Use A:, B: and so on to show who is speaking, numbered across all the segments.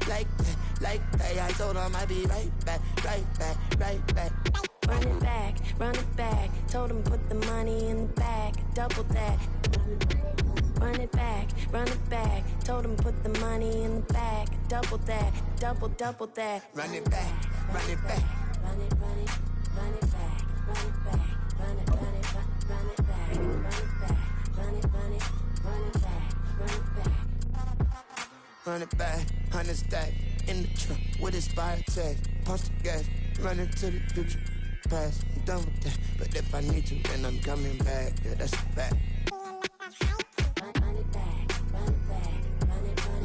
A: like that. I told him I'd be right back.
B: Run it back. Told him put the money in the bag, double that. Run it back. Told him put the money in the bag, double that, double that.
A: Run it back.
B: Run it back. Run it back. Run it back. Run it back. Run it back. Run it back.
A: Run it back, 100 stack in the truck with his fire tag. Punch the gas, running to the future, past. I'm done with that, but if I need to, then I'm coming back. Yeah, that's a fact.
B: Run it back, run it back, run it back,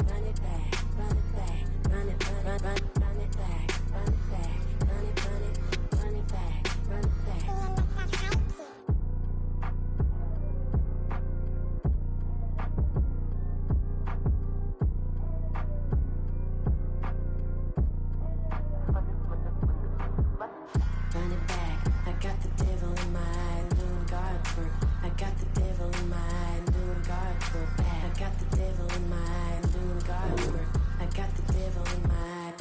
B: run it back, run it back, run it back, run it back, run it back, run it back. Run it back, I got the devil in my eye, doing guard work. I got the devil in my eye, doing guard work. I got the devil in my eye, doing guard work. I got the devil in my eye.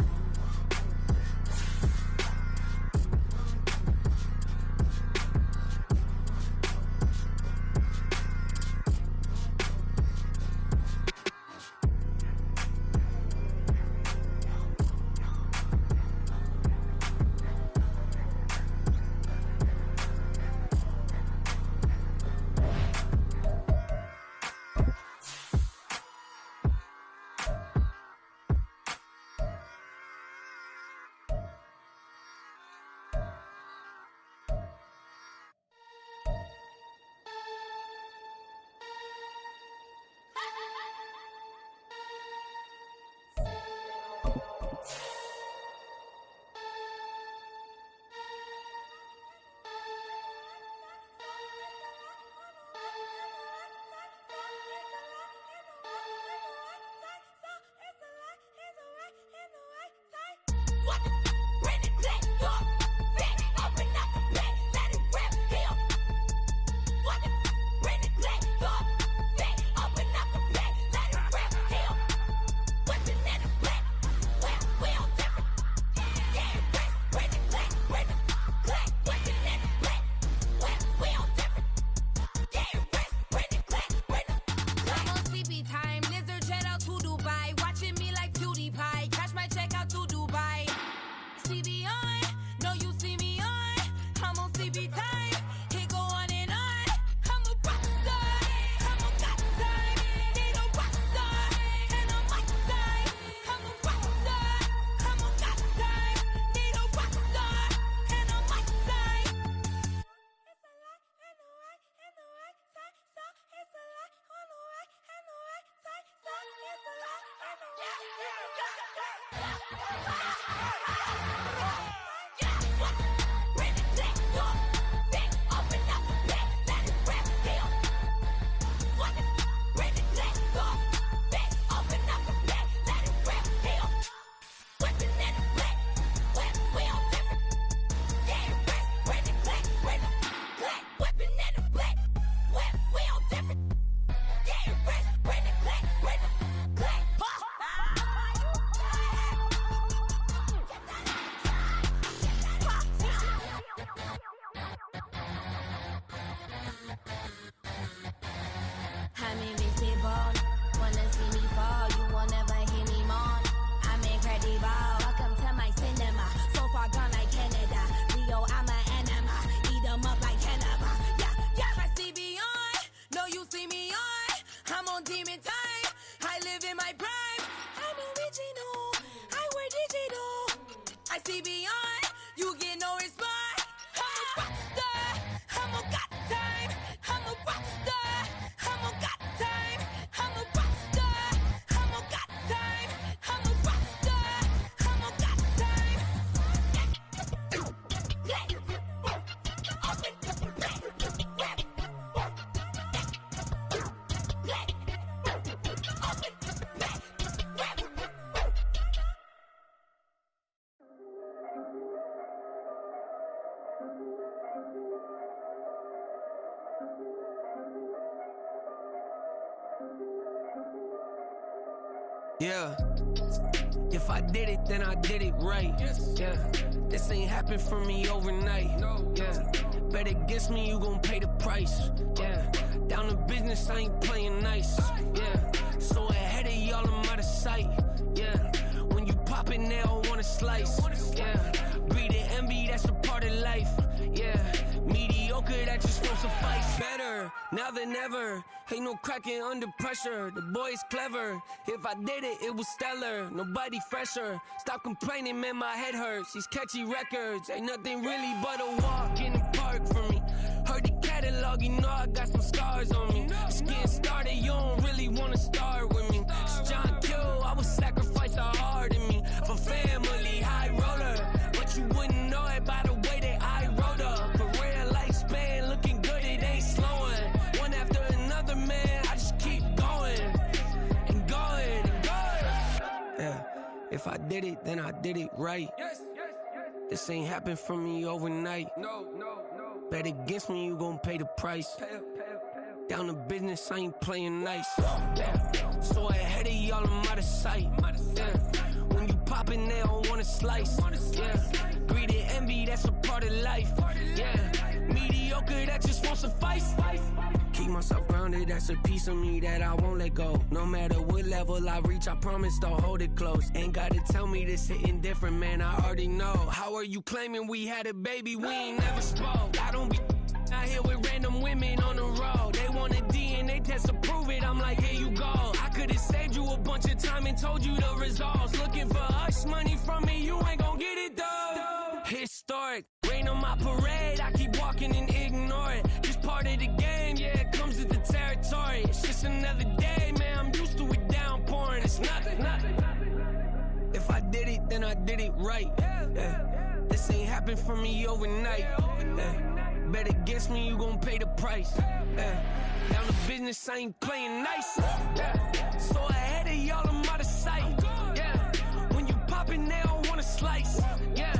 A: Yeah.
C: If I did it, then I did it right. Yeah, this ain't happened for me overnight. Yeah, bet against me, you gon' pay the price. Yeah, down to business, I ain't playing nice. Yeah, so ahead of y'all, I'm out of sight. Yeah, when you pop it, they don't wanna slice. Yeah, greed and envy, that's a part of life. Yeah, mediocre, that just won't suffice. Better now than ever, ain't no cracking under pressure. The boy's clever, if I did it, it was stellar. Nobody fresher, stop complaining, man, my head hurts. These catchy records, ain't nothing really but a walk in the park for me. Heard the catalog, you know I got some scars on me. Just getting started, you don't really wanna start with me. It's John Kill, I would sacrifice a heart in me. For family, high roller, but you wouldn't know it by the way that I wrote up. Career lifespan, looking good, it ain't slowing. One after another, man, I just keep going and going and going. Yeah, if I did it, then I did it right. This ain't happened for me overnight. Bet against me, you gon' pay the price. Down to business, I ain't playing nice. Yeah, so ahead of y'all, I'm out of sight. Yeah, when you poppin', they don't wanna slice. Yeah, greed and envy, that's a part of life. Yeah, mediocre, that just won't suffice. Keep myself grounded, that's a piece of me that I won't let go. No matter what level I reach, I promise to hold it close. Ain't gotta tell me this hitting different, man, I already know. How are you claiming we had a baby, we ain't never spoke? I don't be out here with random women on the road. They want a DNA test to prove it, I'm like, here you go. I could've saved you a bunch of time and told you the results. Looking for hush money from me, you ain't gon' get it though. Historic, rain on my parade, I keep walking and ignore it. Just part of the game, yeah, it comes with the territory. It's just another day, man, I'm used to it downpouring. It's nothing. If I did it, then I did it right. Yeah. This ain't happened for me overnight. Yeah. Bet against me, you gon' pay the price. Yeah. Down to business, I ain't playing nice. Yeah. So ahead of y'all, I'm out of sight. Yeah. When you poppin', they don't wanna slice. Yeah.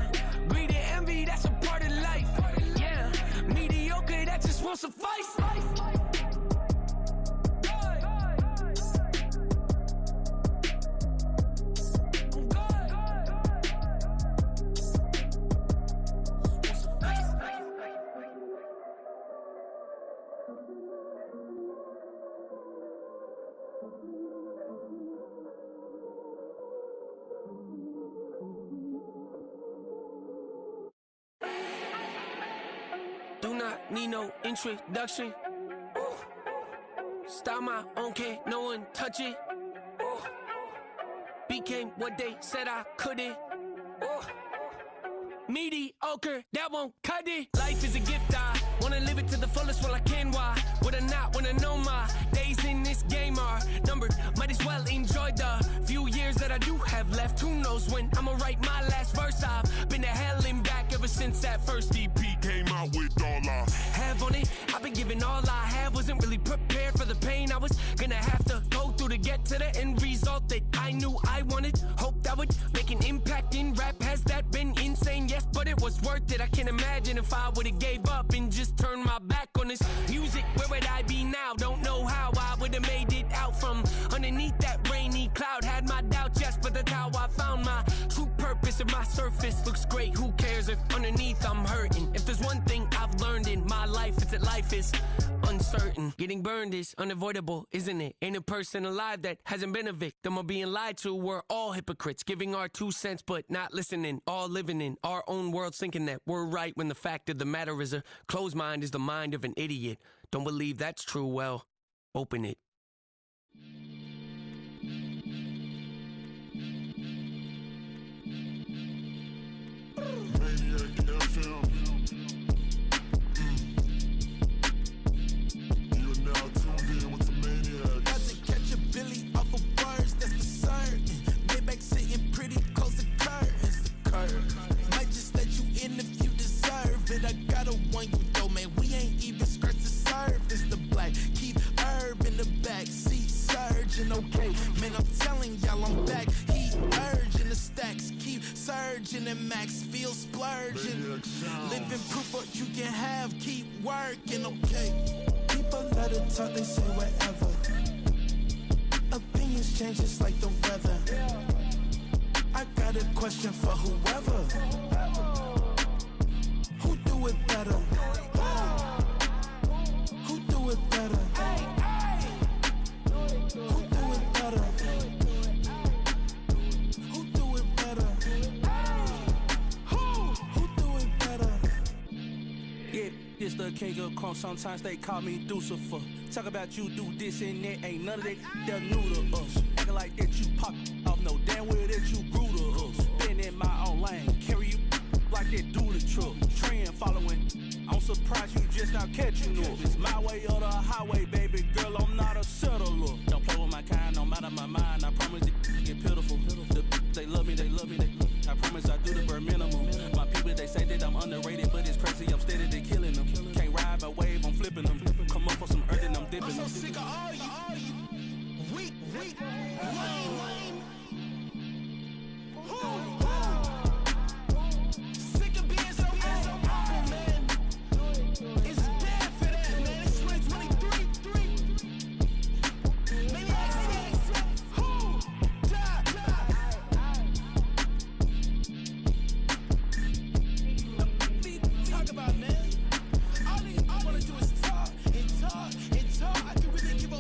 C: Greed and envy, that's a part of life. Yeah. Mediocre, that just won't suffice. Do not need no introduction. Ooh. Style my own, can't no one touch it. Ooh. Became what they said I couldn't. Ooh. Mediocre, that won't cut it. Life is a gift, I wanna live it to the fullest while I can. Why would I not wanna know my days in this game are numbered? Might as well enjoy the few years that I do have left. Who knows when I'ma write my last verse? I've been to hell and back ever since that first EP came out with all I have on it. I've been giving all I have, wasn't really prepared for the pain I was gonna have to go through to get to the end result that I knew I wanted. Hoped that would make an impact in rap. Has that been insane? Yes, but it was worth it. I can't imagine if I would've gave up and just turned my back on this music. Where would I be now? Don't know how I would've made it out from underneath that rainy cloud. Had my doubts, yes, but that's how I found my true purpose. If my surface looks great, who cares if underneath I'm hurting? If there's one thing I've learned in my life, it's that life is uncertain. Getting burned is unavoidable, isn't it? Ain't a person alive that hasn't been a victim of being lied to. We're all hypocrites, giving our 2 cents but not listening. All living in our own world, thinking that we're right when the fact of the matter is a closed mind is the mind of an idiot. Don't believe that's true? Well, open it.
A: Might just let you in if you deserve it. I got a one you though, man. We ain't even scratched the surface. The black keep herb in the back seat surging. Okay, man, I'm telling y'all I'm back. Heat urging the stacks keep surging and max feel splurging. Living proof what you can have. Keep working. Okay, people let it talk. They say whatever. Opinions change just like the weather. I
D: question for whoever. Who do it better? Who do it better? Who do it better? Who do it better? Who do it better? Yeah, this the king of crunk. Sometimes they call me Lucifer. Talk about you do this and that. Ain't none of that they're new to us. Acting like that you pop off. No damn well that you grew to us. Been in my own lane. Carry you like that do the truck. Trend following. I'm surprised you just now catching up. It's my way or the highway, baby girl. I'm not a settler. Don't play with my kind, no matter my mind. I promise they get pitiful. They love me, they love me, I promise I do the bare minimum. My people, they say that I'm underrated, but it's crazy, I'm steady, they killing them. Can't ride my wave, I'm flipping them. Come up for some earth and I'm dipping them. I'm so sick of all you. Weak, lame. Sick of being so humble, man. It's dead for that, man. It's 2023. Maybe who talk about, man? All I wanna do is talk and talk and talk. I can really give up.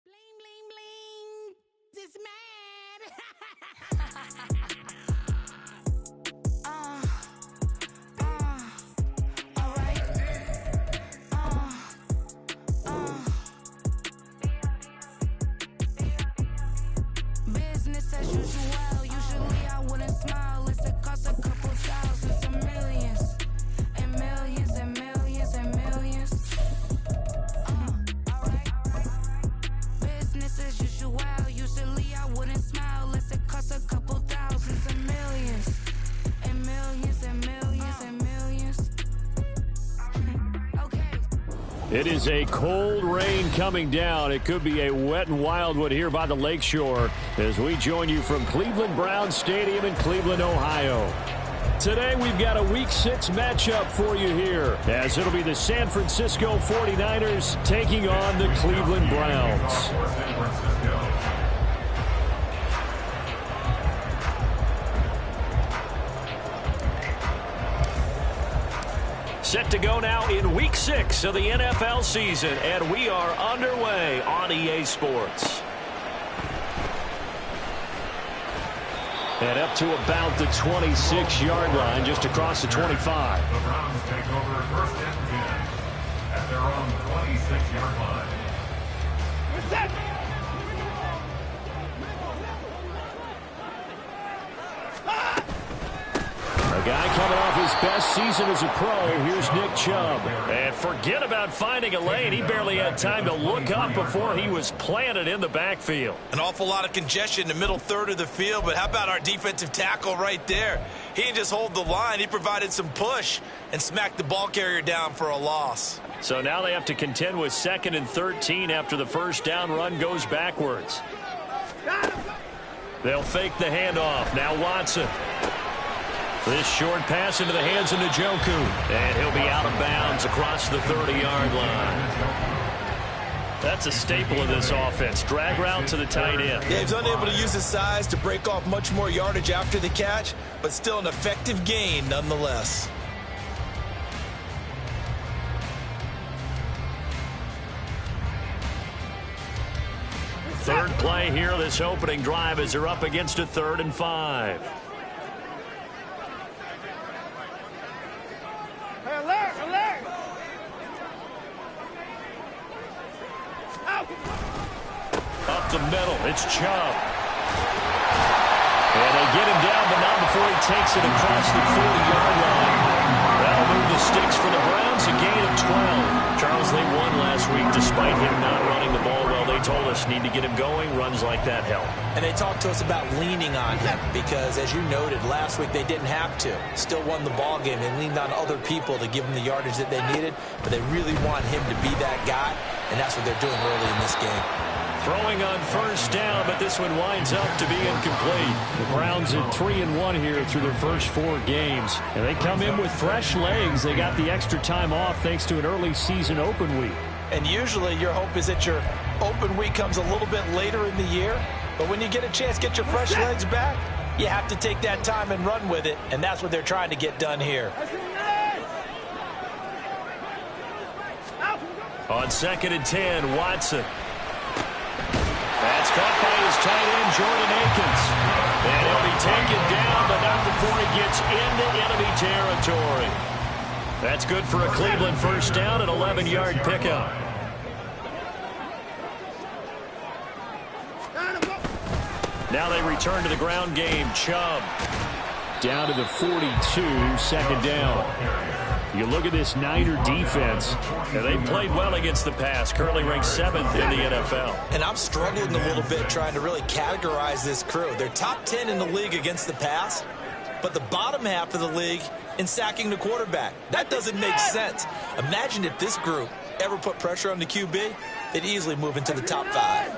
B: Bling, bling, bling. This mad. Alright. Business as usual. Usually I wouldn't smile. It's a cost a couple thousands and millions. And millions and millions and millions. Alright. Business as usual. Usually I wouldn't smile. Unless it costs a couple thousands and millions. And millions and millions and millions. Okay.
E: It is a cold rain coming down. It could be a wet and wild one here by the lakeshore as we join you from Cleveland Browns Stadium in Cleveland, Ohio. Today we've got a Week 6 matchup for you here as it'll be the San Francisco 49ers taking on the Cleveland Browns. Set to go now in Week 6 of the NFL season, and we are underway on EA Sports. And up to about the 26-yard line, just across the 25.
F: The Browns take over first and 10 at their own 26-yard line.
E: A guy coming off his best season as a pro, here's Nick Chubb. And forget about finding a lane. He barely had time to look up before he was planted in the backfield.
G: An awful lot of congestion in the middle third of the field, but how about our defensive tackle right there? He didn't just hold the line, he provided some push and smacked the ball carrier down for a loss.
E: So now they have to contend with 2nd and 13 after the first down run goes backwards. They'll fake the handoff. Now Watson. This short pass into the hands of Njoku. And he'll be out of bounds across the 30-yard line. That's a staple of this offense. Drag route to the tight end.
G: Yeah, he's unable to use his size to break off much more yardage after the catch, but still an effective gain nonetheless.
E: Third play here, this opening drive, as they're up against a 3rd and 5. Up the middle, it's Chubb. And they get him down, but not before he takes it across the 40-yard line. That'll move the sticks for the Browns, a gain of 12. Charles, they won last week despite him not running the ball well. They told us need to get him going. Runs like that help.
G: And they talked to us about leaning on him because, as you noted, last week they didn't have to. Still won the ball game. They leaned on other people to give them the yardage that they needed, but they really want him to be that guy, and that's what they're doing early in this game.
E: Throwing on first down, but this one winds up to be incomplete. The Browns at 3-1 here through their first 4 games. And they come in with fresh legs. They got the extra time off thanks to an early season open week.
G: And usually your hope is that your open week comes a little bit later in the year. But when you get a chance to get your fresh legs back, you have to take that time and run with it, and that's what they're trying to get done here.
E: On 2nd and 10, Watson. That's caught by his tight end, Jordan Akins. And he'll be taken down, but not before he gets into enemy territory. That's good for a Cleveland first down, an 11-yard pickup. Now they return to the ground game. Chubb down to the 42, 2nd down. You look at this Niner defense, and they've played well against the pass, currently ranked 7th in the NFL.
G: And I'm struggling a little bit trying to really categorize this crew. They're top 10 in the league against the pass, but the bottom half of the league in sacking the quarterback. That doesn't make sense. Imagine if this group ever put pressure on the QB, they'd easily move into the top 5.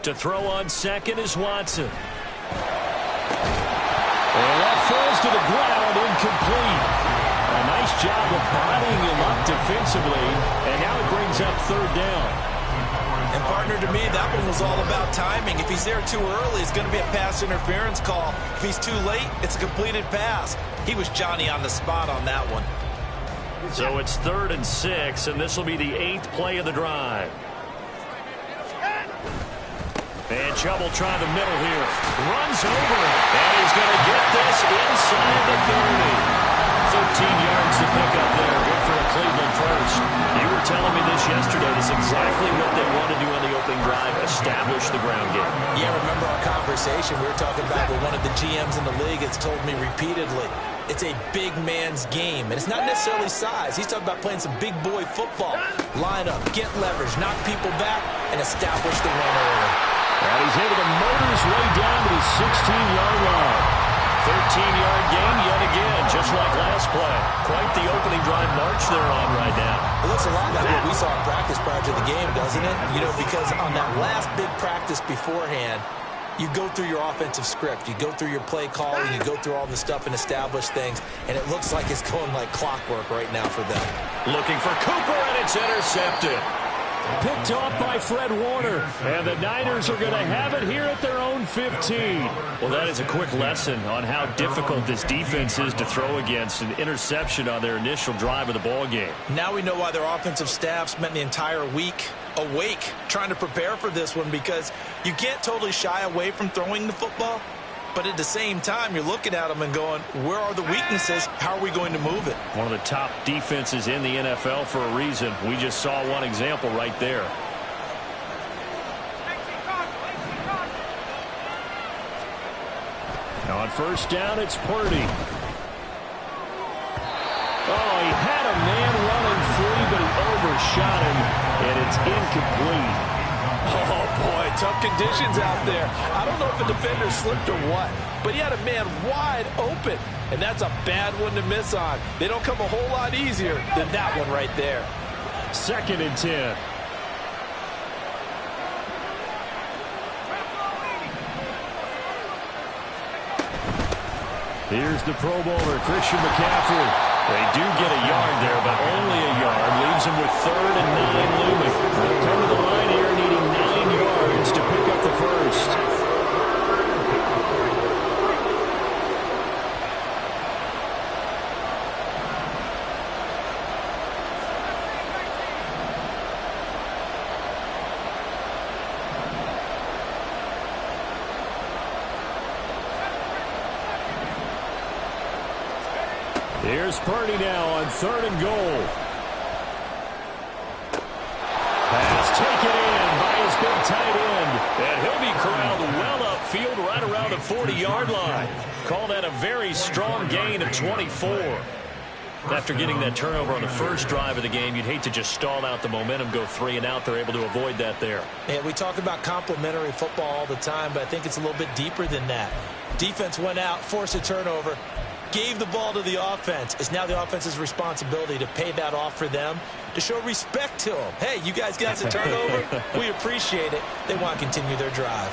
E: To throw on 2nd is Watson. And that falls to the ground, incomplete. A nice job of bodying him up defensively, and now it brings up 3rd down.
G: And partner, to me, that one was all about timing. If he's there too early, it's going to be a pass interference call. If he's too late, it's a completed pass. He was Johnny on the spot on that one.
E: So it's 3rd and 6, and this will be the 8th play of the drive. And Chubb will try the middle here. Runs over it. And he's going to get this inside the 30. 13 yards to pick up there. Good for a Cleveland first. You were telling me this yesterday. That's exactly what they want to do on the opening drive. Establish the ground game.
G: Yeah, remember our conversation we were talking about with one of the GMs in the league has told me repeatedly. It's a big man's game, and it's not necessarily size. He's talking about playing some big boy football. Line up, get leverage, knock people back, and establish the run early.
E: And he's able to motor his way down to the 16-yard line. 13-yard gain yet again, just like last play. Quite the opening drive march they're on right now.
G: It looks a lot like what we saw in practice prior to the game, doesn't it? You know, because on that last big practice beforehand, you go through your offensive script. You go through your play calling. You go through all the stuff and establish things. And it looks like it's going like clockwork right now for them.
E: Looking for Cooper, and it's intercepted. Picked off by Fred Warner. And the Niners are going to have it here at their own 15. Well, that is a quick lesson on how difficult this defense is to throw against. An interception on their initial drive of the ball game.
G: Now we know why their offensive staff spent the entire week awake trying to prepare for this one, because you can't totally shy away from throwing the football. But at the same time, you're looking at them and going, where are the weaknesses? How are we going to move it?
E: One of the top defenses in the NFL for a reason. We just saw one example right there. Now on 1st down, it's Purdy. Oh, he had a man running free, but he overshot him, and it's incomplete.
G: Oh, boy, tough conditions out there. I don't know if a defender slipped or what, but he had a man wide open, and that's a bad one to miss on. They don't come a whole lot easier than that one right there.
E: 2nd and 10. Here's the Pro Bowler, Christian McCaffrey. They do get a yard there, but only a yard. Leaves them with 3rd and 9 looming. They'll come to the line here needing 9 yards to pick up the first. Here's Purdy now on 3rd and goal. Pass taken in by his big tight end. And he'll be corralled well upfield right around the 40-yard line. Call that a very strong gain of 24. After getting that turnover on the first drive of the game, you'd hate to just stall out the momentum, go 3 and out. They're able to avoid that there.
G: And we talk about complementary football all the time, but I think it's a little bit deeper than that. Defense went out, forced a turnover, gave the ball to the offense. It's now the offense's responsibility to pay that off for them, to show respect to them. Hey, you guys got the turnover. We appreciate it. They want to continue their drive.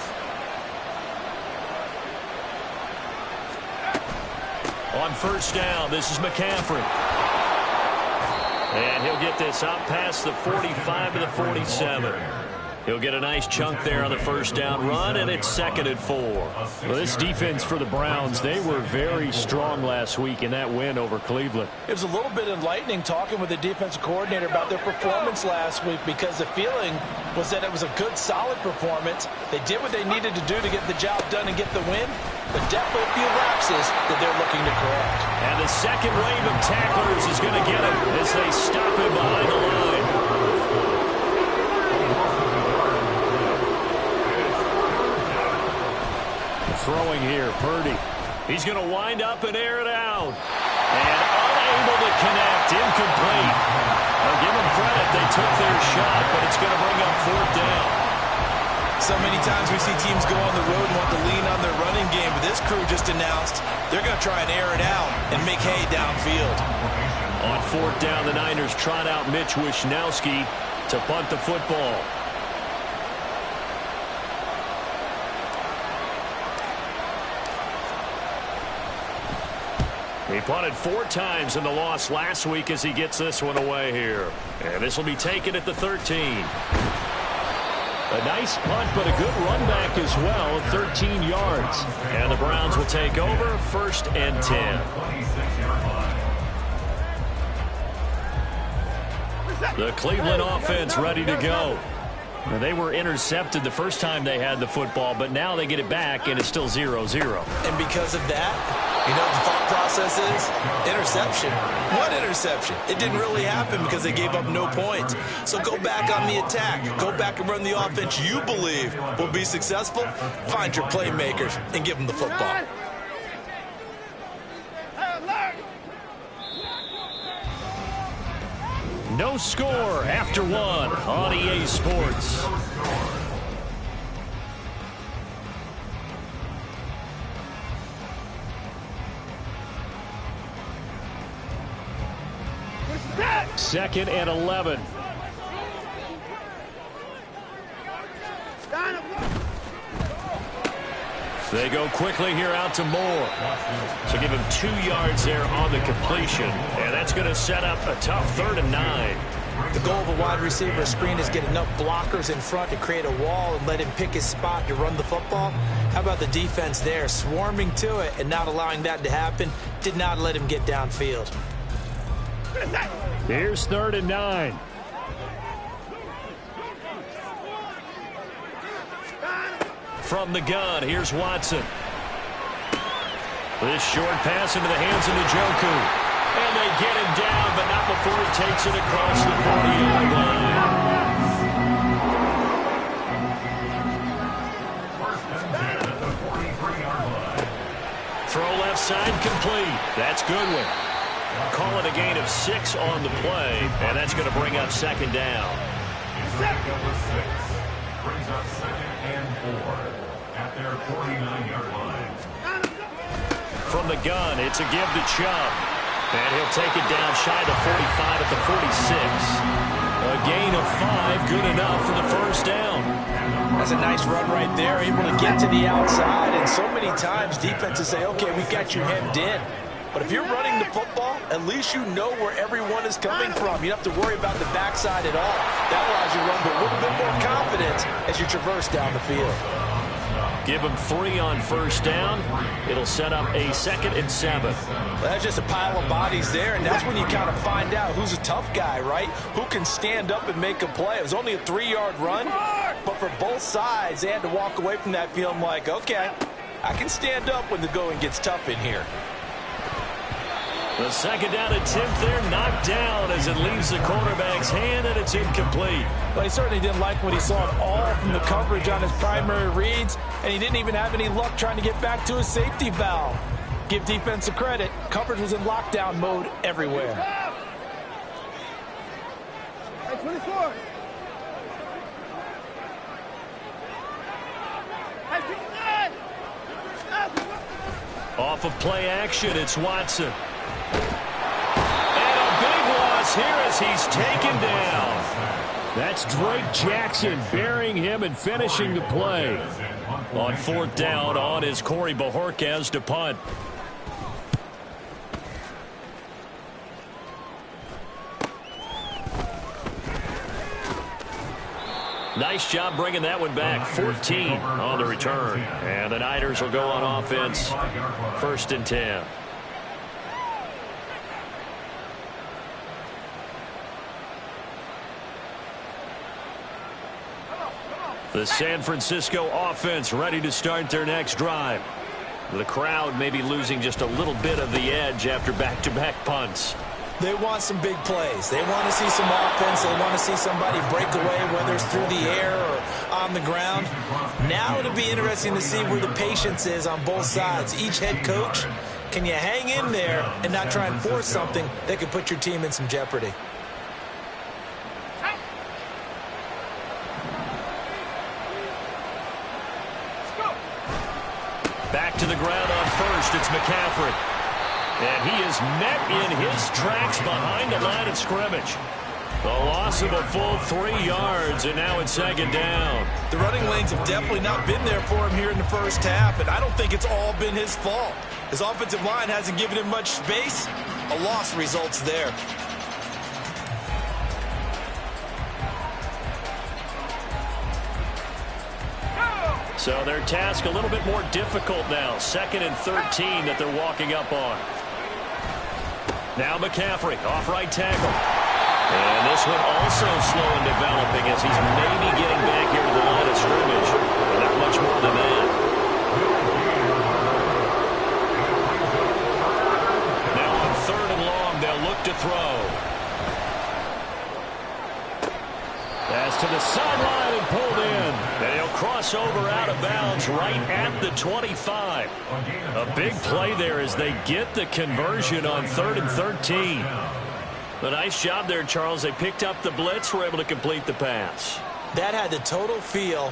E: On 1st down, this is McCaffrey. And he'll get this out past the 45 to the 47. He'll get a nice chunk there on the first down run, and it's 2nd and 4.
H: Well, this defense for the Browns, they were very strong last week in that win over Cleveland.
G: It was a little bit enlightening talking with the defensive coordinator about their performance last week, because the feeling was that it was a good, solid performance. They did what they needed to do to get the job done and get the win, but definitely a few lapses that they're looking to correct.
E: And the second wave of tacklers is going to get him as they stop him behind the line. Throwing here, Purdy. He's going to wind up and air it out. And unable to connect, incomplete. I'll give them credit, they took their shot, but it's going to bring up 4th down.
G: So many times we see teams go on the road and want to lean on their running game, but this crew just announced they're going to try and air it out and make hay downfield.
E: On 4th down, the Niners trot out Mitch Wishnowski to punt the football. He punted 4 times in the loss last week as he gets this one away here. And this will be taken at the 13. A nice punt, but a good run back as well, 13 yards. And the Browns will take over, 1st and 10. The Cleveland offense ready to go. Now, they were intercepted the first time they had the football, but now they get it back, and it's still 0-0.
G: And because of that, you know what the thought process is? Interception. What interception? It didn't really happen because they gave up no points. So go back on the attack. Go back and run the offense you believe will be successful. Find your playmakers and give them the football.
E: No score after 1 on EA Sports. Second and 11. They go quickly here out to Moore. So give him 2 yards there on the completion. And that's going to set up a tough 3rd and 9.
G: The goal of a wide receiver screen is get enough blockers in front to create a wall and let him pick his spot to run the football. How about the defense there, swarming to it and not allowing that to happen? Did not let him get downfield.
H: Here's 3rd and 9.
E: From the gun, here's Watson. This short pass into the hands of Njoku. And they get him down, but not before he takes it across the 40-yard line. Throw left side complete. That's Goodwin. Call it a gain of 6 on the play, and that's going to bring up 2nd down.
F: Number 6 brings up 2nd and 4 at their 49-yard line.
E: From the gun, it's a give to Chubb. And he'll take it down shy of the 45 at the 46. A gain of 5, good enough for the first down.
G: That's a nice run right there, able to get to the outside. And so many times defenses say, okay, we got you hemmed in. But if you're running the football, at least you know where everyone is coming from. You don't have to worry about the backside at all. That allows you to run with a little bit more confidence as you traverse down the field.
E: Give him 3 on first down. It'll set up a 2nd and 7.
G: Well, that's just a pile of bodies there, and that's when you kind of find out who's a tough guy, right? Who can stand up and make a play. It was only a 3-yard run, but for both sides, they had to walk away from that feeling like, okay, I can stand up when the going gets tough in here.
E: The 2nd down attempt there knocked down as it leaves the quarterback's hand, and it's incomplete.
G: Well, he certainly didn't like what he saw at all from the coverage on his primary reads, and he didn't even have any luck trying to get back to his safety valve. Give defense a credit. Coverage was in lockdown mode everywhere.
I: Hey, 24. Hey, 59.
E: Off of play action, it's Watson. And a big loss here as he's taken down.
H: That's Drake Jackson burying him and finishing the play.
E: On 4th down, on is Corey Bojorquez to punt. Nice job bringing that one back. 14 on the return. And the Niners will go on offense. 1st and 10. The San Francisco offense ready to start their next drive. The crowd may be losing just a little bit of the edge after back-to-back punts.
G: They want some big plays. They want to see some offense. They want to see somebody break away, whether it's through the air or on the ground. Now it'll be interesting to see where the patience is on both sides. Each head coach, can you hang in there and not try and force something that could put your team in some jeopardy?
E: Back to the ground on first. It's McCaffrey. And he is met in his tracks behind the line of scrimmage. The loss of a full 3 yards, and now it's 2nd down.
G: The running lanes have definitely not been there for him here in the first half, and I don't think it's all been his fault. His offensive line hasn't given him much space. A loss results there.
E: So their task a little bit more difficult now. 2nd and 13 that they're walking up on. Now McCaffrey off right tackle. And this one also slow in developing as he's maybe getting back here to the line of scrimmage. But not much more than that. Now on 3rd and long, they'll look to throw. Pass to the sideline and pulled in. And he'll cross over out of bounds right at the 25. A big play there as they get the conversion on 3rd and 13. A nice job there, Charles. They picked up the blitz, were able to complete the pass.
G: That had the total feel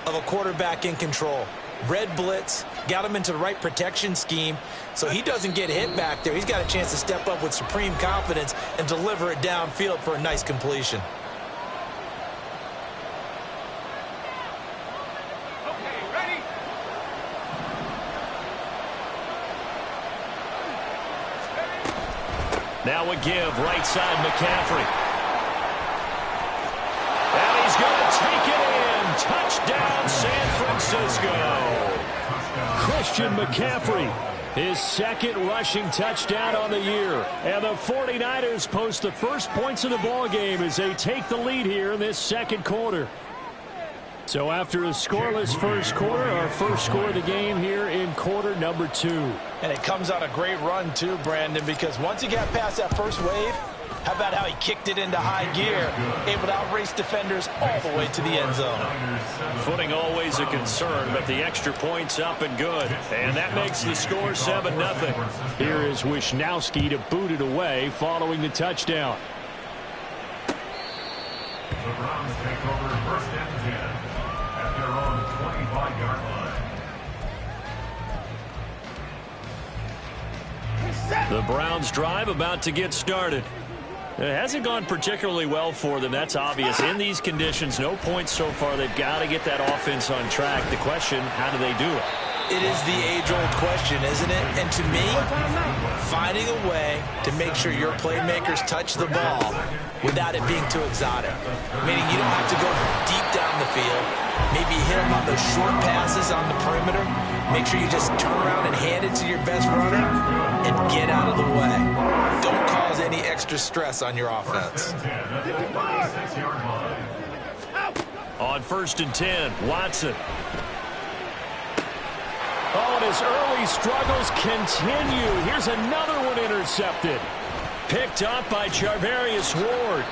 G: of a quarterback in control. Red blitz, got him into the right protection scheme, so he doesn't get hit back there. He's got a chance to step up with supreme confidence and deliver it downfield for a nice completion.
E: Now a give, right side, McCaffrey. And he's going to take it in. Touchdown, San Francisco. Christian McCaffrey, his 2nd rushing touchdown on the year. And the 49ers post the first points of the ballgame as they take the lead here in this 2nd quarter. So after a scoreless first quarter, our first score of the game here in quarter number 2.
G: And it comes on a great run too, Brandon, because once he got past that first wave, how about how he kicked it into high gear, able to outrace defenders all the way to the end zone.
E: Footing always a concern, but the extra point's up and good. And that makes the score 7-0. Here is Wisnowski to boot it away following the touchdown.
F: The Browns take over 1st and 10 at their own 25-yard line.
E: The Browns drive about to get started. It hasn't gone particularly well for them. That's obvious. In these conditions, no points so far. They've got to get that offense on track. The question, how do they do it?
G: It is the age-old question, isn't it? And to me, finding a way to make sure your playmakers touch the ball without it being too exotic. Meaning you don't have to go deep down the field. Maybe hit them on those short passes on the perimeter. Make sure you just turn around and hand it to your best runner and get out of the way. Don't cause any extra stress on your offense.
E: On 1st and 10, Watson. Oh, and his early struggles continue. Here's another one intercepted. Picked up by Charvarius Ward.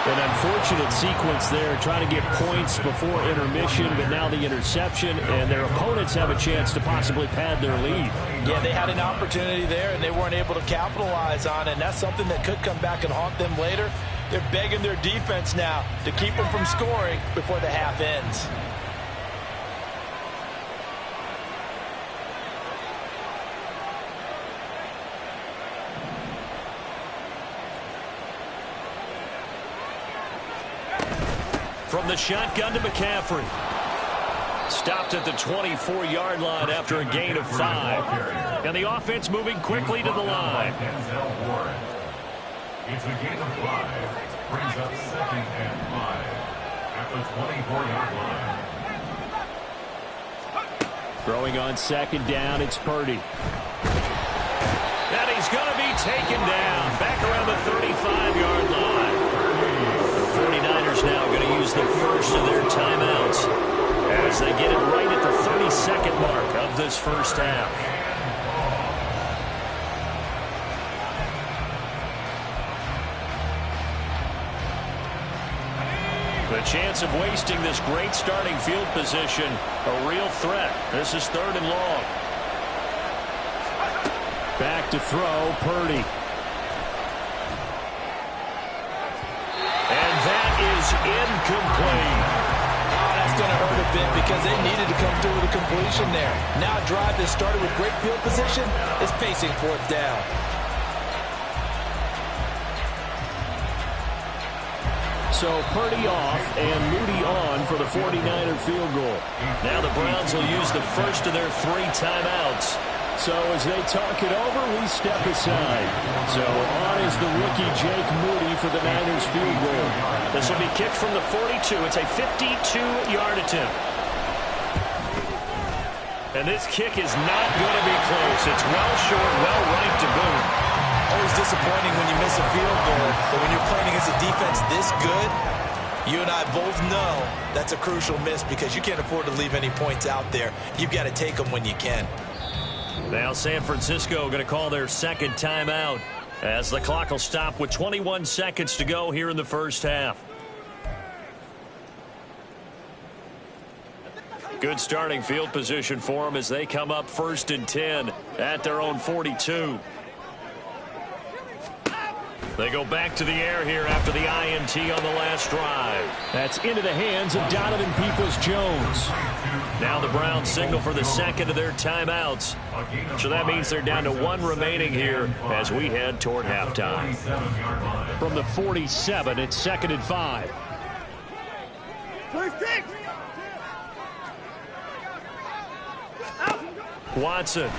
E: An unfortunate sequence there, trying to get points before intermission, but now the interception, and their opponents have a chance to possibly pad their lead.
G: Yeah, they had an opportunity there, and they weren't able to capitalize on it, and that's something that could come back and haunt them later. They're begging their defense now to keep them from scoring before the half ends.
E: From the shotgun to McCaffrey. Stopped at the 24-yard line after a gain of 5. And the offense moving quickly to the line.
F: It's a gain of 5. Brings up 2nd and 5. at the 24-yard line.
E: Throwing on second down, it's Purdy. And he's going to be taken down back around the 35-yard line. The 49ers now going to use the first of their timeouts as they get it right at the 32nd mark of this first half. The chance of wasting this great starting field position, a real threat. This is 3rd and long. Back to throw, Purdy. And that is incomplete.
G: Oh, that's going to hurt a bit because they needed to come through with a completion there. Now a drive that started with great field position is pacing 4th down.
E: So Purdy off and Moody on for the 49er field goal. Now the Browns will use the first of their 3 timeouts. So as they talk it over, we step aside. So on is the rookie Jake Moody for the Niners field goal.
H: This will be kicked from the 42. It's a 52-yard attempt. And this kick is not going to be close. It's well short, well right to boot.
G: Always disappointing when you miss a field goal, but when you're playing against a defense this good, you and I both know that's a crucial miss because you can't afford to leave any points out there. You've got to take them when you can.
H: Now San Francisco going to call their second timeout as the clock will stop with 21 seconds to go here in the first half. Good starting field position for them as they come up 1st and 10 at their own 42. They go back to the air here after the INT on the last drive.
E: That's into the hands of Donovan Peoples-Jones.
H: Now the Browns signal for the second of their timeouts. So that means they're down to 1 remaining here as we head toward halftime.
E: From the 47, it's 2nd and 5.
I: 26.
H: Watson.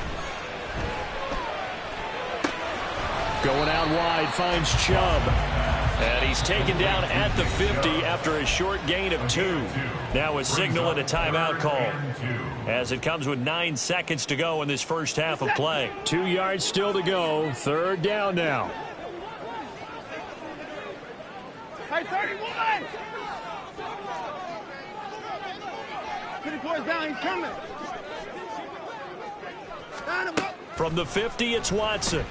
E: Going out wide, finds Chubb.
H: And he's taken down at the 50 after a short gain of 2. Now a signal and a timeout call as it comes with 9 seconds to go in this first half of play.
E: 2 yards still to go. 3rd down now.
I: Hey, 31. 24 is down. He's coming. Down him up.
H: From the 50, it's Watson.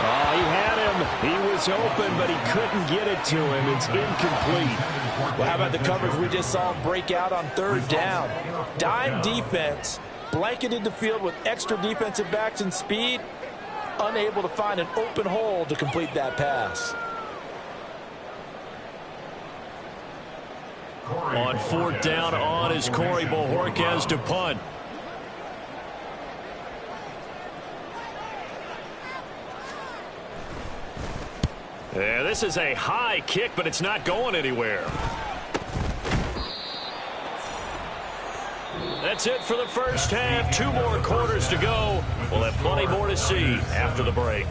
E: Oh, he had him. He was open, but he couldn't get it to him. It's incomplete.
G: Well, how about the coverage we just saw break out on 3rd down? Dime defense, blanketed the field with extra defensive backs and speed, unable to find an open hole to complete that pass.
H: On 4th down, on is Corey Bojorquez to punt. Yeah, this is a high kick, but it's not going anywhere. That's it for the first half. 2 more quarters to go. We'll have plenty more to see after the break.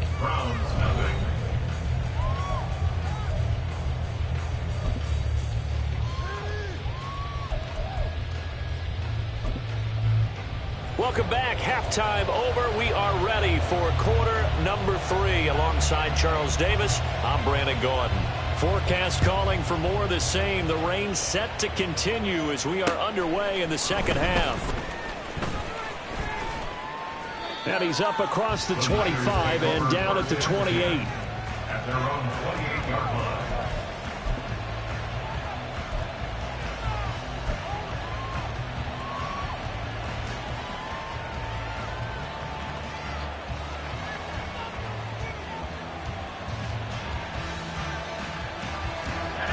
H: Welcome back. Halftime over. We are ready for quarter number 3. Alongside Charles Davis, I'm Brandon Gordon. Forecast calling for more of the same. The rain set to continue as we are underway in the second half.
E: And he's up across the 25 and down at the 28.
F: At their own 28-yard line.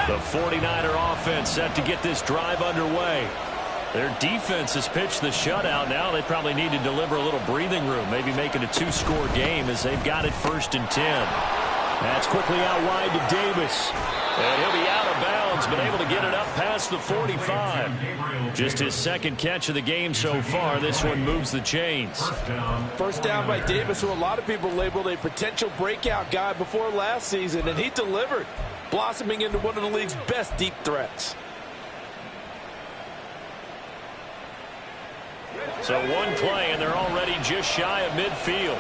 H: The 49er offense set to get this drive underway. Their defense has pitched the shutout. Now they probably need to deliver a little breathing room, maybe make it a 2-score game as they've got it 1st and 10.
E: That's quickly out wide to Davis.
H: And he'll be out of bounds, but able to get it up past the 45. Just his 2nd catch of the game so far. This one moves the chains.
G: First down by Davis, who a lot of people labeled a potential breakout guy before last season, and he delivered. blossoming into one of the league's best deep threats.
H: So one play, and they're already just shy of midfield.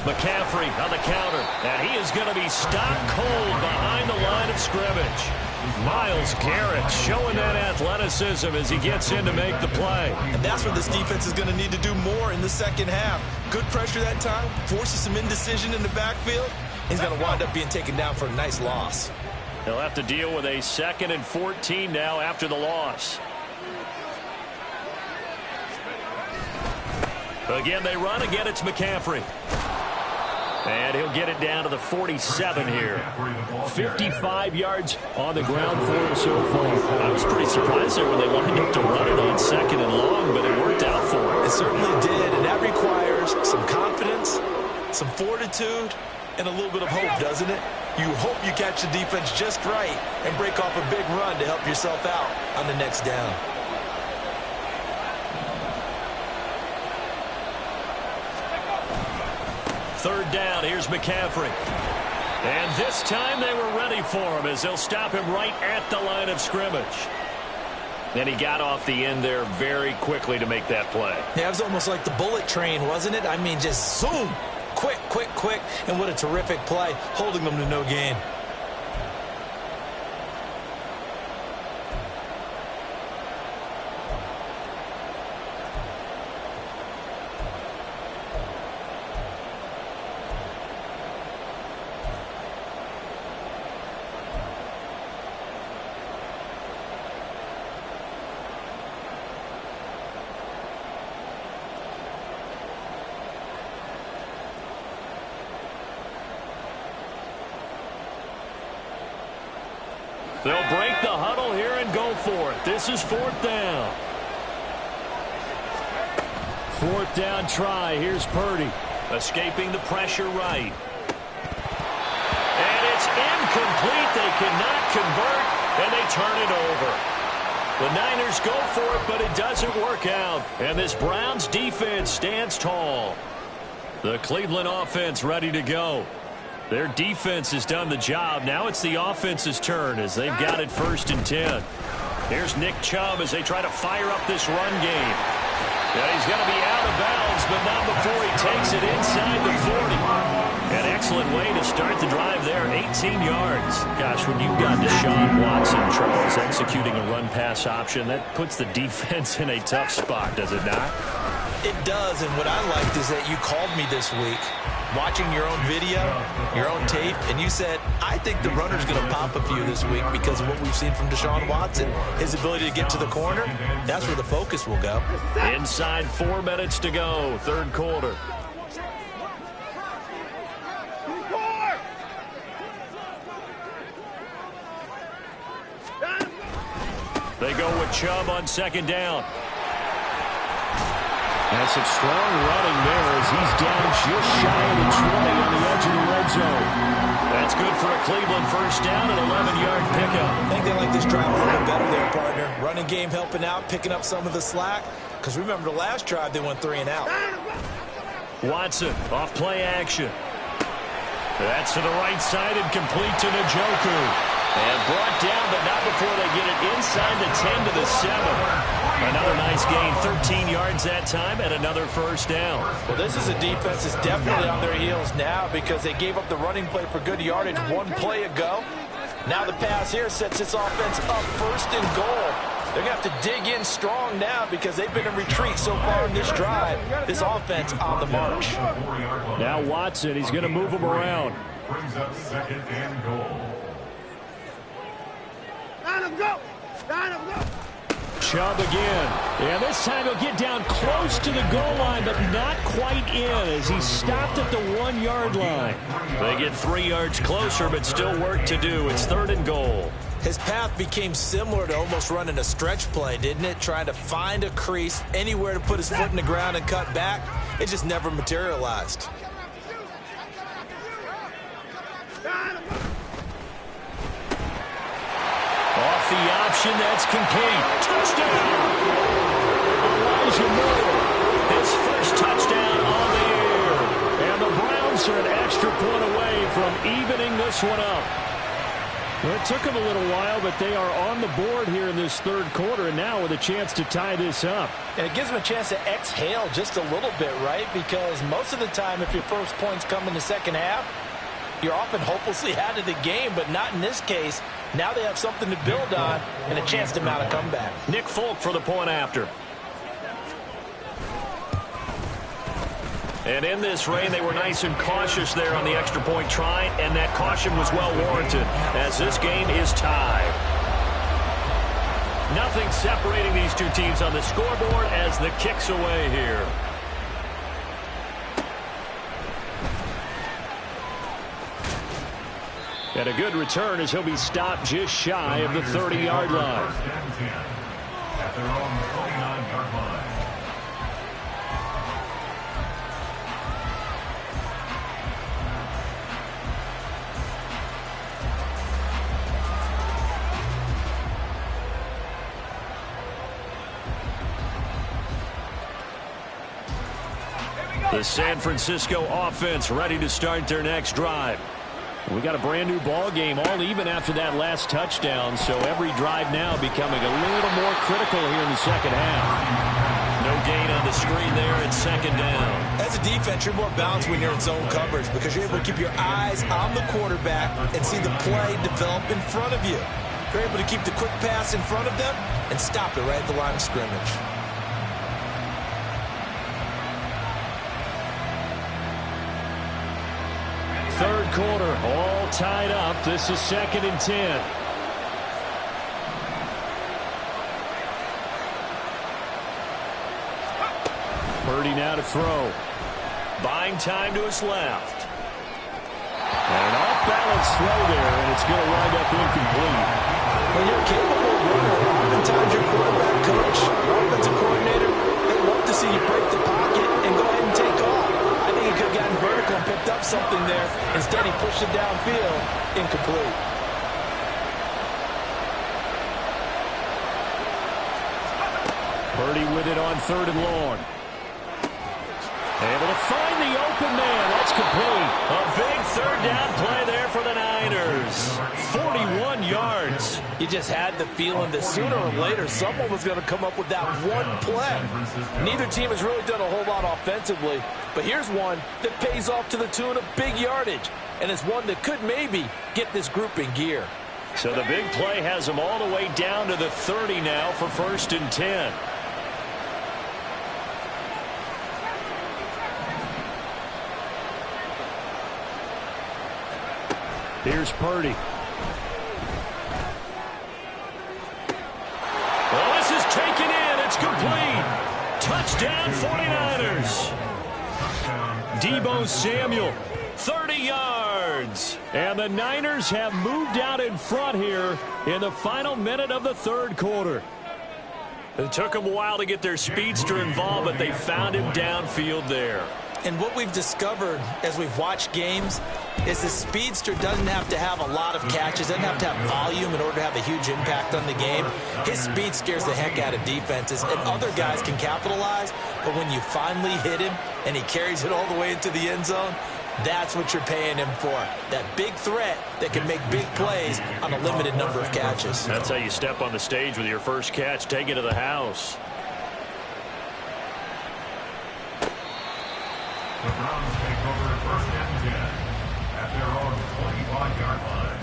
H: McCaffrey on the counter, and he is going to be stopped cold behind the line of scrimmage. Myles Garrett showing that athleticism as he gets in to make the play.
G: And that's what this defense is going to need to do more in the second half. Good pressure that time, forces some indecision in the backfield. He's going to wind up being taken down for a nice loss.
H: He'll have to deal with a 2nd and 14 now after the loss. Again, they run. Again, it's McCaffrey. And he'll get it down to the 47 here. 55 yards on the ground for him so far. I was pretty surprised there when they lined up to run it on 2nd and long, but it worked out for him.
G: It certainly did, and that requires some confidence, some fortitude, and a little bit of hope, doesn't it? You hope you catch the defense just right and break off a big run to help yourself out on the next down.
H: Third down, here's McCaffrey. And this time they were ready for him as they'll stop him right at the line of scrimmage. And he got off the end there very quickly to make that play.
G: Yeah, it was almost like the bullet train, wasn't it? I mean, just zoom. Quick, quick, quick. And what a terrific play, holding them to no gain.
H: They'll break the huddle here and go for it. This is 4th down. 4th down try. Here's Purdy. Escaping the pressure right. And it's incomplete. They cannot convert, and they turn it over. The Niners go for it, but it doesn't work out. And this Browns defense stands tall. The Cleveland offense ready to go. Their defense has done the job. Now it's the offense's turn as they've got it 1st and 10. Here's Nick Chubb as they try to fire up this run game. Yeah, he's going to be out of bounds, but not before he takes it inside the 40. An excellent way to start the drive there, 18 yards. Gosh, when you've got Deshaun Watson, Charles, executing a run-pass option, that puts the defense in a tough spot, does it not?
G: It does, and what I liked is that you called me this week, watching your own video, your own tape, and you said, I think the runner's going to pop a few this week because of what we've seen from Deshaun Watson. His ability to get to the corner, that's where the focus will go.
H: Inside 4 minutes to go, 3rd quarter. They go with Chubb on 2nd down. That's some strong running there as he's down just shy of the 20 on the edge of the red zone. That's good for a Cleveland 1st down and 11-yard pickup.
G: I think they like this drive a little bit better there, partner. Running game helping out, picking up some of the slack. Because remember the last drive, they went 3 and out.
H: Watson off play action. That's to the right side and complete to Njoku. And brought down, but not before they get it inside the 10 to the 7. Another nice gain, 13 yards that time, and another 1st down.
G: Well, this is a defense that's definitely on their heels now because they gave up the running play for good yardage 1 play ago. Now the pass here sets this offense up 1st and goal. They're going to have to dig in strong now because they've been in retreat so far in this drive. This offense on the march.
H: Now Watson, he's going to move him around.
F: Brings up 2nd and goal.
I: Line up, go! Line up, go!
H: Chubb again. And this time he'll get down close to the goal line, but not quite in as he's stopped at the 1-yard line. They get 3 yards closer, but still work to do. It's 3rd and goal.
G: His path became similar to almost running a stretch play, didn't it? Trying to find a crease, anywhere to put his foot in the ground and cut back. It just never materialized.
H: Off the option, that's complete. Touchdown!
E: evening this one up. Well, it took them a little while, but they are on the board here in this third quarter, and now with a chance to tie this up.
G: And it gives them a chance to exhale just a little bit, right? Because most of the time, if your first points come in the second half, you're often hopelessly out of the game, but not in this case. Now they have something to build on and a chance to mount a comeback.
H: Nick Folk for the point after. And in this rain, they were nice and cautious there on the extra point try, and that caution was well warranted as this game is tied. Nothing separating these two teams on the scoreboard as the kick's away here. And a good return as he'll be stopped just shy of the 30-yard line.
F: At their own 29-yard line.
H: The San Francisco offense ready to start their next drive.
E: We got a brand new ball game, all even after that last touchdown, so every drive now becoming a little more critical here in the second half.
H: No gain on the screen there at second down.
G: As a defense, you're more balanced when you're in zone coverage because you're able to keep your eyes on the quarterback and see the play develop in front of you. You're able to keep the quick pass in front of them and stop it right at the line of scrimmage.
E: Third quarter, all tied up. This is 2nd and 10. Purdy now to throw.
H: Buying time to his left.
E: And an off-balance throw there, and it's going to wind up incomplete.
G: When you're a capable runner, oftentimes your quarterback coach, offensive coordinator, they love to see you break the pocket and go ahead and take off. I think he could have gotten vertical and picked up something there. Instead, he pushed it downfield. Incomplete.
E: Purdy with it on 3rd and long. Able to find the open man. That's complete.
H: A big third down play there for the Niners. 41 yards.
G: You just had the feeling that sooner or later someone was going to come up with that one play. Neither team has really done a whole lot offensively, but here's one that pays off to the tune of big yardage, and it's one that could maybe get this group in gear.
H: So the big play has them all the way down to the 30 now for 1st and 10.
E: Here's Purdy.
H: Well, this is taken in. It's complete. Touchdown 49ers.
E: Deebo Samuel.
H: 30 yards.
E: And the Niners have moved out in front here in the final minute of the third quarter.
H: It took them a while to get their speedster involved, but they found him downfield there.
G: And what we've discovered as we've watched games is the speedster doesn't have to have a lot of catches, doesn't have to have volume in order to have a huge impact on the game. His speed scares the heck out of defenses, and other guys can capitalize, but when you finally hit him and he carries it all the way into the end zone, that's what you're paying him for. That big threat that can make big plays on a limited number of catches.
H: That's how you step on the stage with your first catch. Take it to the house.
F: The Browns take over 1st and 10 at their own 25-yard line.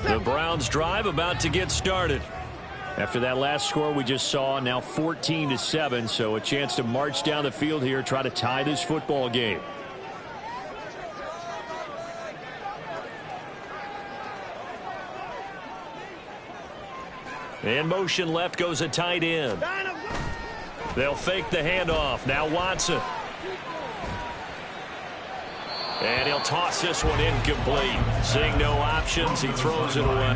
E: The Browns drive about to get started. After that last score we just saw, now 14-7, so a chance to march down the field here, try to tie this football game.
H: In motion left goes a tight end. They'll fake the handoff. Now Watson. And he'll toss this one incomplete. Seeing no options, he throws it away.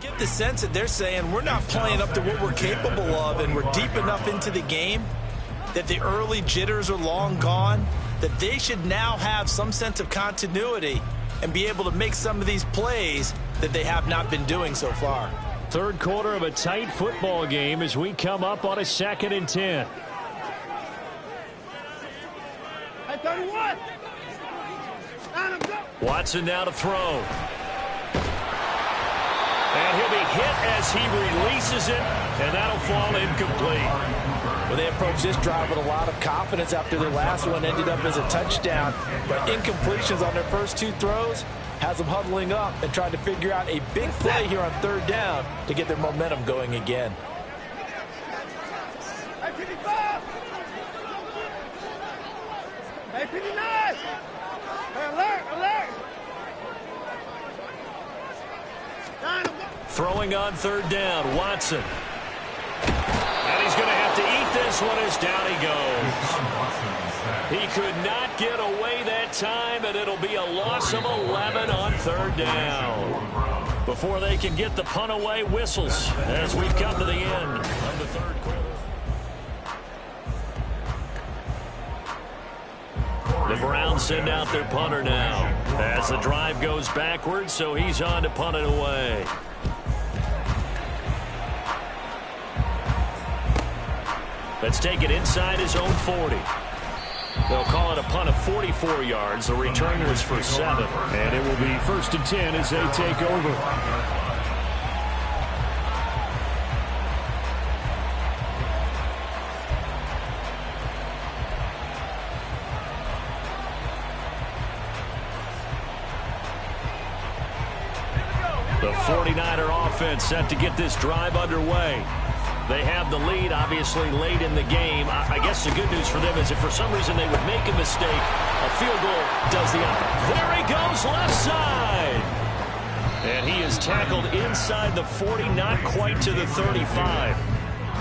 G: get the sense that they're saying we're not playing up to what we're capable of, and we're deep enough into the game that the early jitters are long gone, that they should now have some sense of continuity and be able to make some of these plays that they have not been doing so far.
E: Third quarter of a tight football game as we come up on a 2nd and 10.
I: Hey, 31.
E: Watson now to throw. And he'll be hit as he releases it, and that'll fall incomplete.
G: Well, they approached this drive with a lot of confidence after their last one ended up as a touchdown. But incompletions on their first 2 throws has them huddling up and trying to figure out a big play here on 3rd down to get their momentum going again.
I: Hey, 55. Hey, 59. Hey, alert, alert.
E: Throwing on 3rd down, Watson. And he's going to have to eat this one as down he goes. He could not get away that time, and it'll be a loss of 11 on 3rd down. Before they can get the punt away, whistles as we've come to the end of the 3rd quarter. The Browns send out their punter now as the drive goes backwards, so he's on to punt it away. Let's take it inside his own 40. They'll call it a punt of 44 yards. The return was for 7. And it will be 1st and 10 as they take over. The 49er offense set to get this drive underway. They have the lead, obviously, late in the game. I guess the good news for them is if for some reason they would make a mistake, a field goal does the opposite. There he goes, left side. And he is tackled inside the 40, not quite to the 35.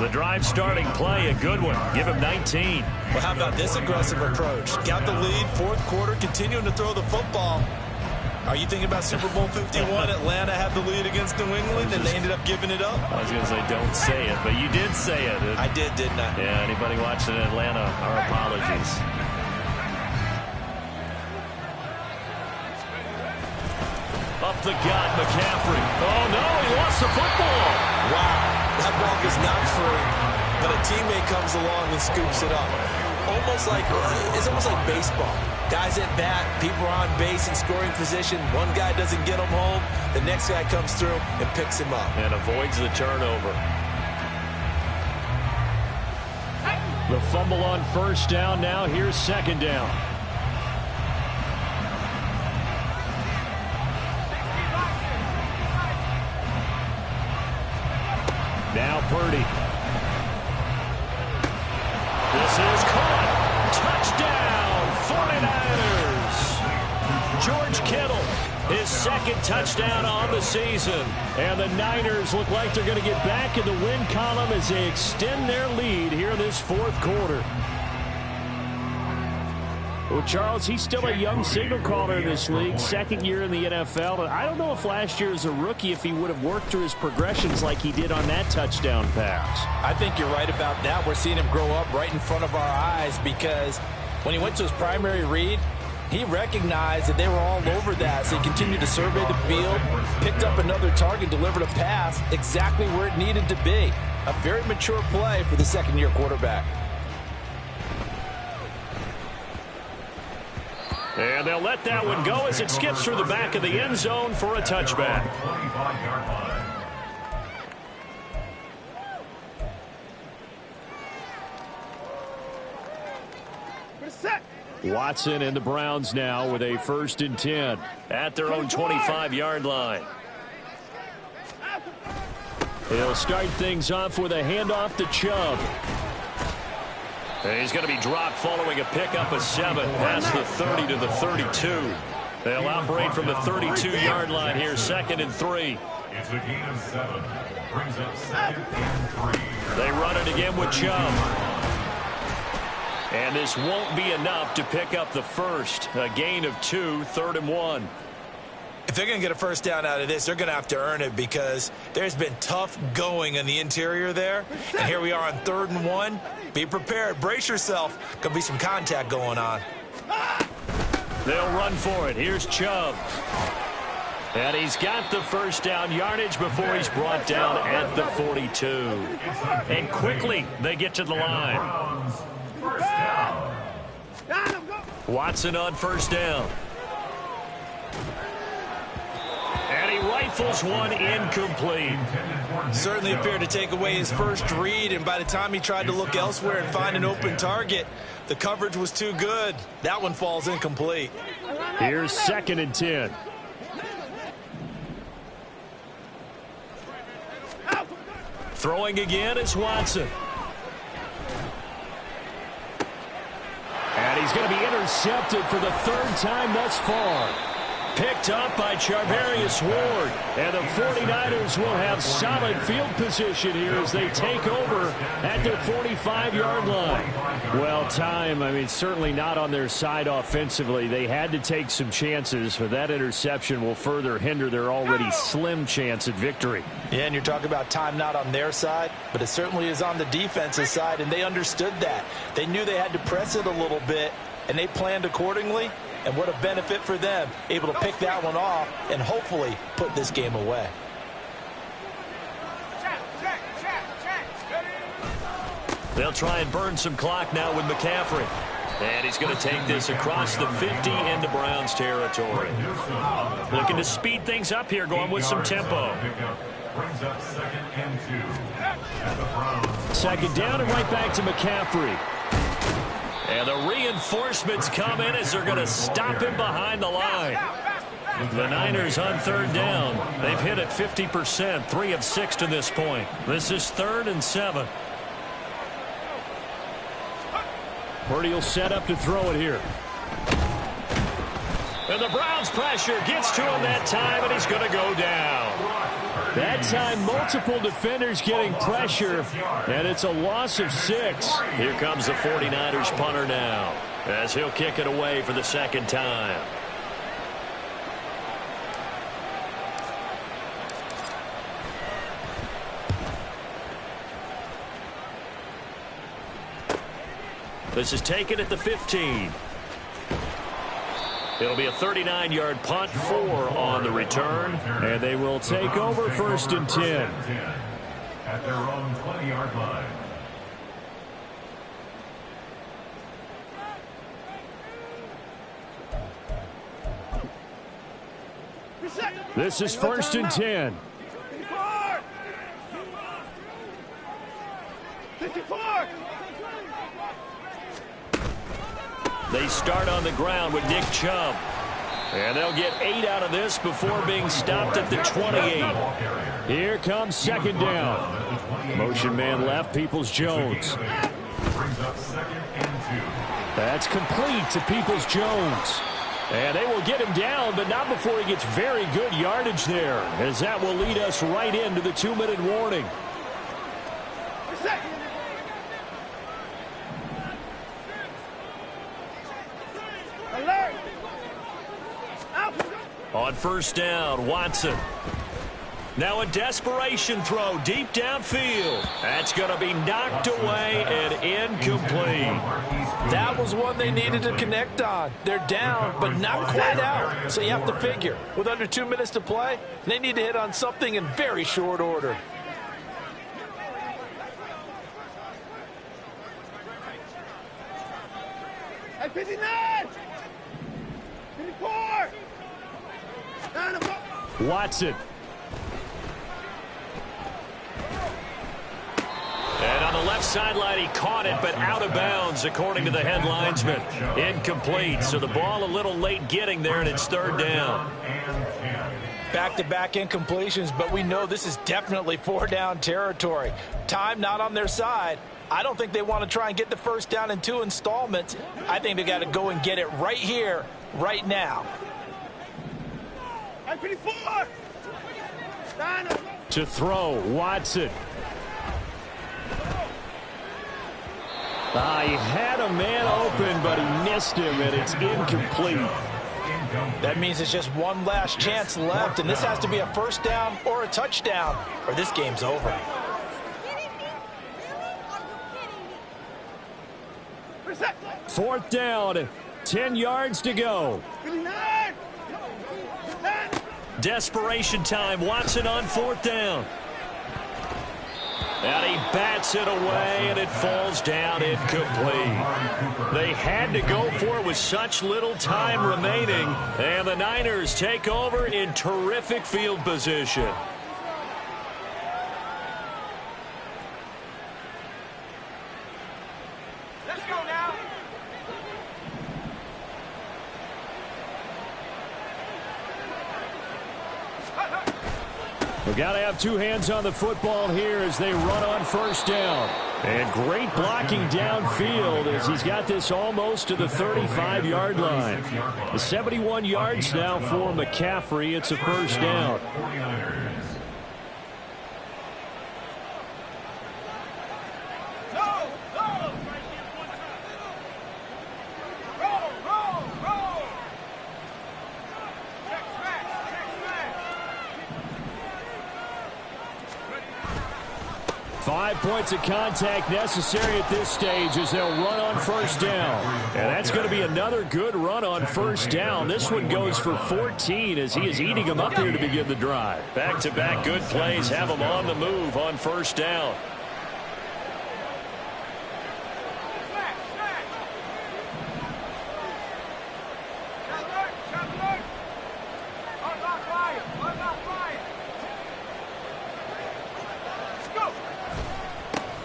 E: The drive starting play, a good one. Give him 19.
G: Well, how about this aggressive approach? Got the lead, 4th quarter, continuing to throw the football. Are you thinking about Super Bowl 51? Atlanta had the lead against New England, and they ended up giving it up?
E: I was going to say, don't say it, but you did say it.
G: I did, didn't I?
E: Yeah, anybody watching in Atlanta, our apologies. Up the gut, McCaffrey. Oh, no, he lost the football.
G: Wow, that ball is not free, but a teammate comes along and scoops it up. It's almost like baseball. Guys at bat, people are on base in scoring position. One guy doesn't get him home. The next guy comes through and picks him up.
E: And avoids the turnover. The fumble on 1st down. Now here's 2nd down. Now Purdy. This is caught. Touchdown, 49ers. George Kittle, his 2nd touchdown on the season. And the Niners look like they're going to get back in the win column as they extend their lead here in this 4th quarter. Well, Charles, he's still a young signal caller in this league, 2nd year in the NFL. And I don't know if last year as a rookie, if he would have worked through his progressions like he did on that touchdown pass.
G: I think you're right about that. We're seeing him grow up right in front of our eyes because when he went to his primary read, he recognized that they were all over that. So he continued to survey the field, picked up another target, delivered a pass exactly where it needed to be. A very mature play for the 2nd-year quarterback.
E: And they'll let that one go as it skips through the back of the end zone for a touchback. Watson and the Browns now with a 1st and 10 at their own 25-yard line. He'll start things off with a handoff to Chubb. And he's going to be dropped following a pickup of 7 past the 30 to the 32. They'll operate from the 32-yard line here, 2nd and 3.
F: It's a gain of 7. Brings up 2nd and 3.
E: They run it again with Chubb. And this won't be enough to pick up the first. A gain of 2, 3rd and 1.
G: If they're going to get a first down out of this, they're going to have to earn it because there's been tough going in the interior there. And here we are on 3rd and 1. Be prepared. Brace yourself. Could be some contact going on.
E: They'll run for it. Here's Chubb. And he's got the first down yardage before he's brought down at the 42. And quickly they get to the line. Watson on first down. And he rifles one incomplete.
G: Certainly appeared to take away his first read, and by the time he tried to look elsewhere and find an open target, the coverage was too good. That one falls incomplete.
E: Here's 2nd and 10. Throwing again is Watson. And he's going to be intercepted for the 3rd time thus far. Picked up by Charvarius Ward. And the 49ers will have solid field position here as they take over at their 45-yard line. Well, certainly not on their side offensively. They had to take some chances, but that interception will further hinder their already slim chance at victory.
G: Yeah, and you're talking about time not on their side, but it certainly is on the defensive side, and they understood that. They knew they had to press it a little bit, and they planned accordingly. And what a benefit for them, able to pick that one off and hopefully put this game away.
H: They'll try and burn some clock now with McCaffrey. And he's going to take this across the 50 into Browns territory. Looking to speed things up here, going with some tempo.
F: Brings up 2nd and 2 at the Browns.
E: 2nd down and right back to McCaffrey.
H: And the reinforcements come in as they're going to stop him behind the line. The Niners on 3rd down. They've hit it 50%, 3 of 6 to this point. This is 3rd and 7.
E: Purdy will set up to throw it here.
H: And the Browns pressure gets to him that time, and he's going to go down.
E: That time, multiple defenders getting pressure, and it's a loss of 6.
H: Here comes the 49ers punter now, as he'll kick it away for the 2nd time. This is taken at the 15. It'll be a 39-yard punt, 4 on the return.
E: And they will take over 1st and 10.
F: At their own 20-yard line.
E: This is 1st and 10.
I: 54!
H: They start on the ground with Nick Chubb.
E: And they'll get 8 out of this before being stopped at the 28. Here comes 2nd down. Motion man left, Peoples-Jones.
F: Brings up 2nd and 2.
E: That's complete to Peoples-Jones. And they will get him down, but not before he gets very good yardage there, as that will lead us right into the 2-minute warning.
H: On 1st down, Watson. Now a desperation throw deep downfield. That's going to be knocked away and incomplete.
G: That was one they needed to connect on. They're down, but not quite out. So you have to figure, with under 2 minutes to play, they need to hit on something in very short order.
I: Hey, 59! 54!
E: Watson.
H: And on the left sideline, he caught it, but out of bounds, according to the head linesman. Incomplete, so the ball a little late getting there, and it's 3rd down.
G: Back-to-back incompletions, but we know this is definitely 4-down territory. Time not on their side. I don't think they want to try and get the first down in 2 installments. I think they got to go and get it right here, right now.
E: To throw, Watson. He had a man open, but he missed him, and it's incomplete.
G: That means it's just one last chance left, and this has to be a first down or a touchdown, or this game's over.
E: Fourth down, 10 yards to go.
H: Desperation time. Watson on fourth down. And he bats it away, and it falls down incomplete. They had to go for it with such little time remaining, and the Niners take over in terrific field position.
I: Let's go now.
E: We've got to have two hands on the football here as they run on first down. And great blocking downfield as he's got this almost to the 35-yard line. The 71 yards now for McCaffrey. It's a first down. Five points of contact necessary at this stage as they'll run on first down. And that's going to be another good run on first down. This one goes for 14 as he is eating them up here to begin the drive.
H: Back-to-back good plays have him on the move on first down.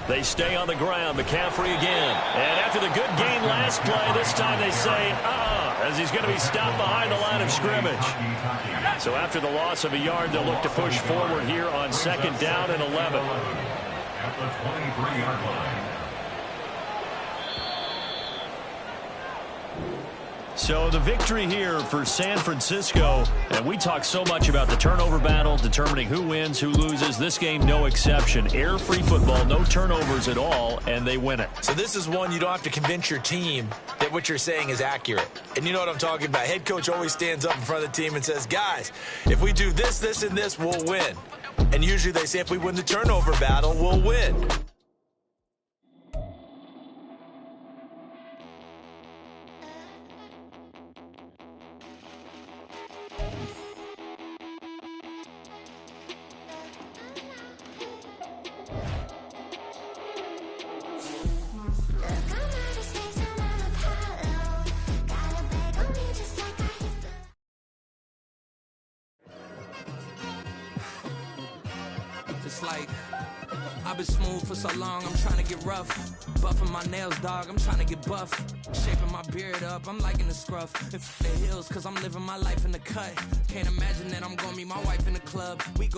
H: They stay on the ground. McCaffrey again. And after the good gain last play, this time they say, as he's going to be stopped behind the line of scrimmage. So after the loss of a yard, they'll look to push forward here on second down and 11.
F: At the 23-yard line.
H: So the victory here for San Francisco, and we talk so much about the turnover battle, determining who wins, who loses. This game, no exception. Air-free football, no turnovers at all, and they win it.
G: So this is one you don't have to convince your team that what you're saying is accurate. And you know what I'm talking about. Head coach always stands up in front of the team and says, guys, if we do this, this, and this, we'll win. And usually they say if we win the turnover battle, we'll win.
C: It's like I've been smooth for so long, I'm trying to get rough. Buffing my nails, dog, I'm trying to get buff. Shaping my beard up, I'm liking the scruff. And the hills, cause I'm living my life in the cut. Can't imagine that I'm gonna meet my wife in the club. We go